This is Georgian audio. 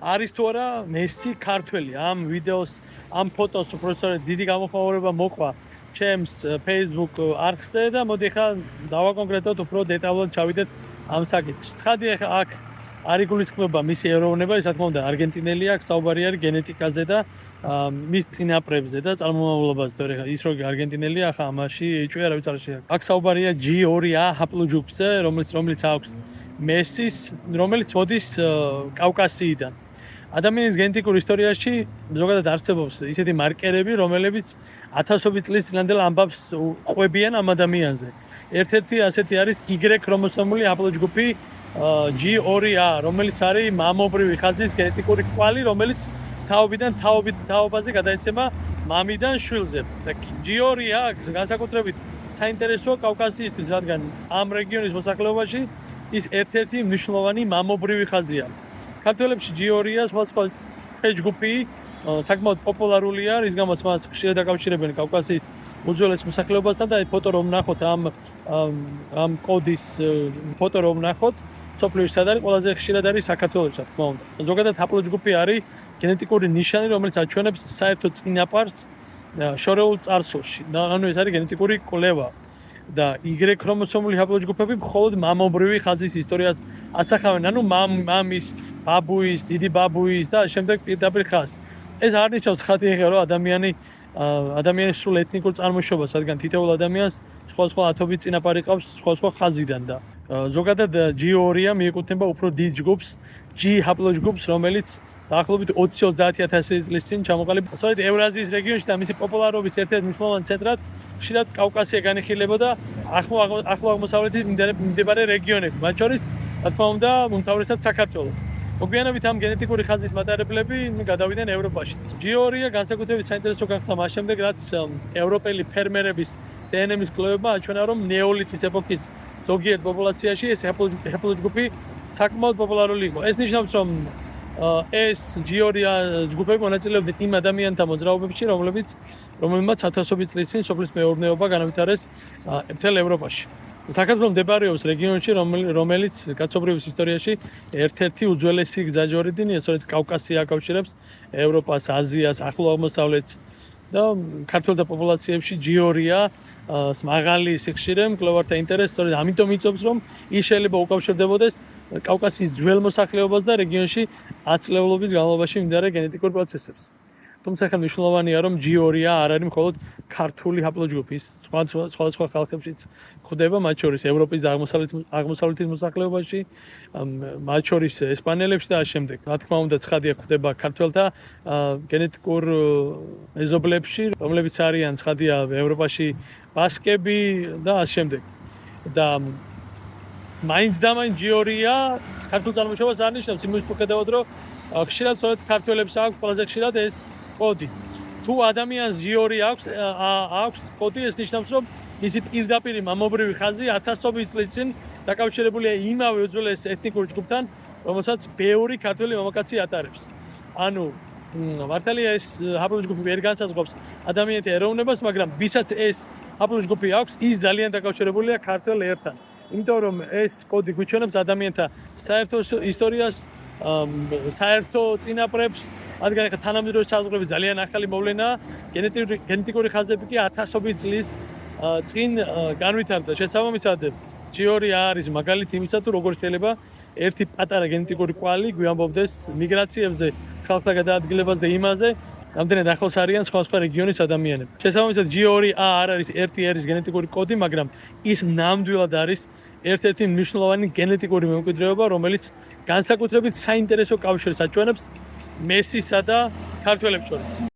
არის თუ არა მესი ქართველი. ამ ვიდეოს, ამ ფოტოს უბრალოდ დიდი გამოხმაურება მოყვა ჩემს Facebook არხზე და მოდი ხა დავაკონკრეტოთ უფრო დეტალურად ჩავიდეთ ამ საკითხში. ცხადი ხა აქ არ იგულისხმება მისი ეროვნება, რა თქმა უნდა, არგენტინელი აქვს, საუბარი არის გენეტიკაზე და მის წინაპრებზე და წარმომავლობაზე. თორე ხა ის რო არგენტინელია, ხა ამაში ეჭვია, რა ვიცი არ შეიძლება. აქ საუბარია G2A ჰაპლოჯგუფზე, რომელიც აქვს მესის, რომელიც მოდის კავკასიიდან. ადამიანის გენეტიკურ ისტორიაში ზოგადად არსებობს ისეთი მარკერები, რომელიც ათასობით წლის წინანდელ ამბავს ყვებიან ამ ადამიანზე. ერთ-ერთი ასეთი არის Y ქრომოსომული ჰაპლოჯგუფი G2A, რომელიც არის მამობრივი ხაზის გენეტიკური კვალი, რომელიც თაობიდან თაობაზე გადაეცემა მამიდან შვილზე. და G2A განსაკუთრებით საინტერესოა კავკასიისთვის, რადგან ამ რეგიონის მოსახლეობაში ის ერთ-ერთი მნიშვნელოვანი მამობრივი ხაზია. ქართველებში G2A სხვადასხვა ჯგუფი საკმაოდ პოპულარულია, რის გამოც მას ხშირად დაკავშირებენ კავკასიის უძველეს მოსახლეობასთან და ფოტო რომ ნახოთ ამ კოდის ფოტო რომ ნახოთ, სოფლიოში სად არის ყველაზე ხშირად არის საქართველოში, რა თქმა უნდა. ზოგადად ჰაპლოჯგუფი არის გენეტიკური ნიშანი, რომელიც აჩვენებს საერთო წინაპარს შორეულ წარსულში. ანუ ეს არის გენეტიკური კვლევა. და Y ქრომოსომული ჰაპლოჯგუფები მხოლოდ მამობრივი ხაზის ისტორიას ასახავენ, ანუ მამის, ბაბუის, დიდი ბაბუის და შემდეგ პირდაპირ ხაზს. ეს არ ნიშნავს ხათი ეხება რომ ადამიანის სრულ ეთნიკურ წარმოშობას, რადგან თითოეულ ადამიანს სხვადასხვა ათობით წინაპარი ყავს სხვადასხვა ხაზიდან და ზოგადად G2A მიეკუთვნება უფრო დიდ ჯგუფს, G ჰაპლოჯგუფს, რომელიც დაახლოებით 20-30000 წლის წინ ჩამოყალიბდა. სწორედ ევრაზიის რეგიონში და მისი პოპულარობის ერთ-ერთ მნიშვნელოვან ცენტრად ხშირად კავკასია განიხილებოდა ახლო აღმოსავლეთის მდებარე რეგიონები, მათ შორის, რა თქმა უნდა, უმთავრესად საქართველო. მოგვიანებით ამ გენეტიკური ხაზის მატარებლები გადავიდნენ ევროპაშიც. G2A განსაკუთრებით საინტერესო გახდა მას შემდეგ, რაც ევროპელი ფერმერების დნმ-ის კვლევებმა აჩვენა, რომ ნეოლითის ეპოქის ზოგიერთ პოპულაციაში ეს ჰაპლოჯგუფი საკმაოდ პოპულარული იყო. ეს ნიშნავს, რომ ეს G2A ჯგუფები მონაწილეობდნენ იმ ადამიანთა მოძრაობებში, რომელმაც ათასობით წლის წინ სოფლის მეურნეობა განავითარეს მთელ ევროპაში. საქართველო მდებარეობს რეგიონში, რომელიც კაცობრიობის ისტორიაში ერთ-ერთი უძველესი გზაჯვარედინია, სწორედ კავკასია აკავშირებს ევროპას, აზიას, ახლო აღმოსავლეთს და ქართველთა პოპულაციებში G2A მაღალი სიხშირე მკვლევართა ინტერესს, სწორედ ამიტომ იწვევს, რომ ის შეიძლება უკავშირდებოდეს კავკასიის ძველ მოსახლეობას და რეგიონში ათწლეულობის განმავლობაში მიმდინარე გენეტიკურ პროცესებს. თუმცა ხა მნიშვნელოვანია, რომ G2A არ არის მხოლოდ ქართული ჰაპლოჯგუფი, სხვადასხვა ხალხებშიც გვხვდება, მათ შორის ევროპის და აღმოსავლეთის მოსახლეობაში, მათ შორის ესპანელებში და ამავდროულად. რა თქმა უნდა, ცხადია გვხვდება ქართველთა გენეტიკურ მეზობლებში, რომლებიც არიან ცხადია ევროპაში ბასკები და ამავდროულად. და მაინც და მაინც G2A ქართულ წარმოშობას არ ნიშნავს, იმის მიუხედავად, რომ ხშირად სწორედ ქართველებს აქვს ყველაზე ხშირად ეს კოდი. თუ ადამიანს G2A აქვს კოდი, ეს ნიშნავს, რომ მისი პირდაპირ მამობრივი ხაზი ათასობით წლის წინ დაკავშირებულია იმავე უძველეს ეთნიკურ ჯგუფთან, რომელსაც ბევრი ქართველი მამაკაცი ატარებს. ანუ მართალია ეს ჰაპლოჯგუფი ვერ განსაზღვრავს ადამიანთა ეროვნებას, მაგრამ ვისაც ეს ჰაპლოჯგუფი აქვს, ის ძალიან დაკავშირებულია ქართველ ერთან. იმიტომ რომ ეს კოდი გვიჩვენებს ადამიანთა საერთო ისტორიას, საერთო წინაპრებს, რადგან ახლა თანამედროვე საზღვრები ძალიან ახალი მოვლენაა, გენეტიკური ხაზები კი ათასობით წლის წინ განვითარდა. შესაბამისად, G2A არის მაგალითი იმისა, თუ როგორ შეიძლება ერთი პატარა გენეტიკური კვალი გვიამბობდეს მიგრაციებზე, ხალხთა გადაადგილებას და იმაზე, რამდენად ახლოს არიან სხვა რეგიონის ადამიანები. შესაბამისად, G2A არ არის ერთი ერის გენეტიკური კოდი, მაგრამ ის ნამდვილად არის ერთ-ერთი მნიშვნელოვანი გენეტიკური მემკვიდრეობა, რომელიც განსაკუთრებით საინტერესო კავშირს აჩვენებს მესისა და ქართველებს შორის.